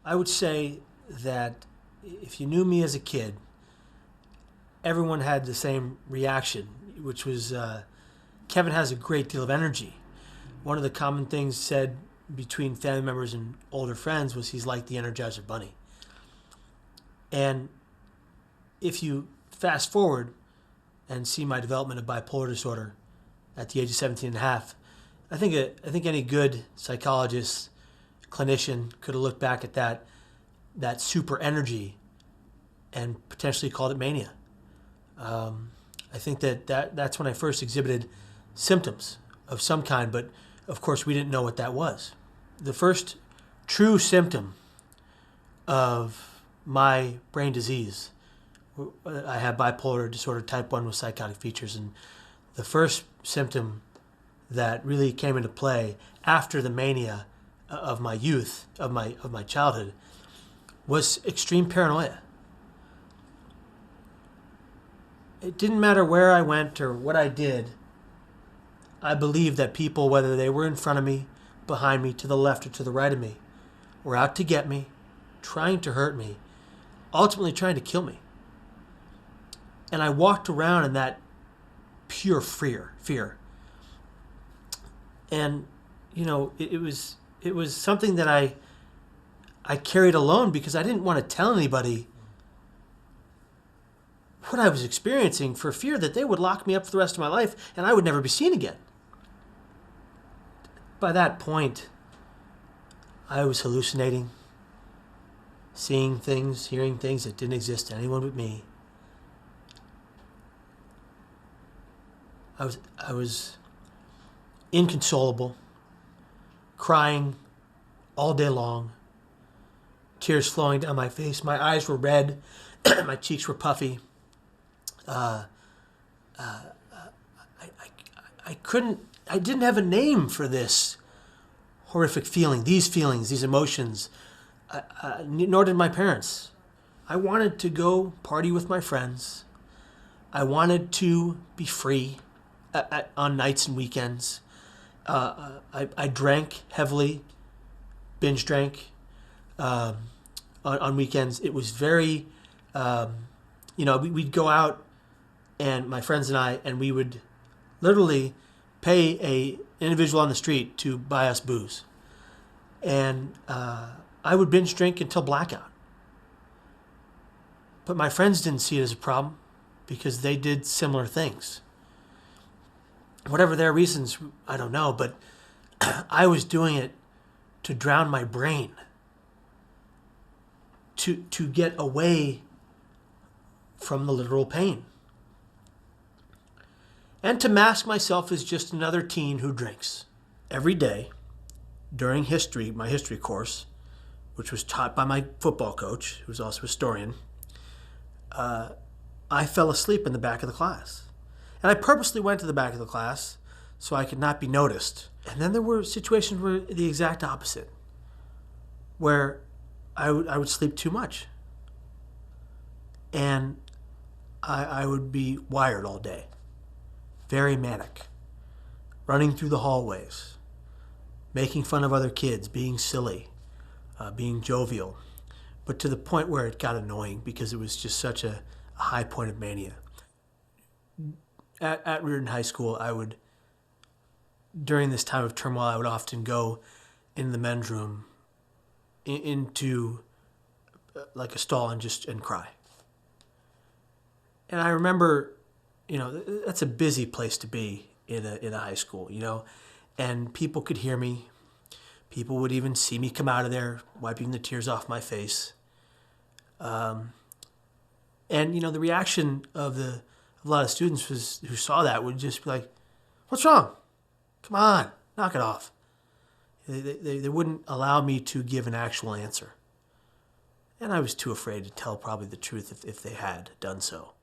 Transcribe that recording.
I would say that if you knew me as a kid, everyone had the same reaction, which was Kevin has a great deal of energy. One of the common things said between family members and older friends was he's like the Energizer Bunny. And if you fast forward and see my development of bipolar disorder at the age of 17 and a half, I think any good psychologist, clinician could have looked back at that super energy and potentially called it mania. I think that's when I first exhibited symptoms of some kind, but of course we didn't know what that was. The first true symptom of my brain disease, I have bipolar disorder type 1 with psychotic features, and the first symptom that really came into play after the mania of my youth, of my childhood, was extreme paranoia. It didn't matter where I went or what I did. I believed that people, whether they were in front of me, behind me, to the left or to the right of me, were out to get me, trying to hurt me, ultimately trying to kill me. And I walked around in that pure fear. And, it was something that I carried alone because I didn't want to tell anybody what I was experiencing for fear that they would lock me up for the rest of my life and I would never be seen again. By that point, I was hallucinating, seeing things, hearing things that didn't exist to anyone but me. I was inconsolable, crying all day long, tears flowing down my face. My eyes were red, my cheeks were puffy. I didn't have a name for this horrific feeling, these emotions, nor did my parents. I wanted to go party with my friends. I wanted to be free on nights and weekends. I drank heavily, binge drank on weekends. It was very, we'd go out, and my friends and I, and we would literally pay an individual on the street to buy us booze. And I would binge drink until blackout. But my friends didn't see it as a problem because they did similar things. Whatever their reasons, I don't know, but I was doing it to drown my brain, to get away from the literal pain, and to mask myself as just another teen who drinks. Every day during my history course, which was taught by my football coach, who was also a historian, I fell asleep in the back of the class. And I purposely went to the back of the class so I could not be noticed. And then there were situations where the exact opposite, where I would sleep too much. And I would be wired all day, very manic, running through the hallways, making fun of other kids, being silly, being jovial, but to the point where it got annoying because it was just such a high point of mania. At Reardon High School, during this time of turmoil, I would often go in the men's room into like a stall and cry. And I remember, that's a busy place to be in a high school, and people could hear me. People would even see me come out of there, wiping the tears off my face. And the reaction of a lot of students who saw that would just be like, "What's wrong? Come on, knock it off." They wouldn't allow me to give an actual answer. And I was too afraid to tell probably the truth if they had done so.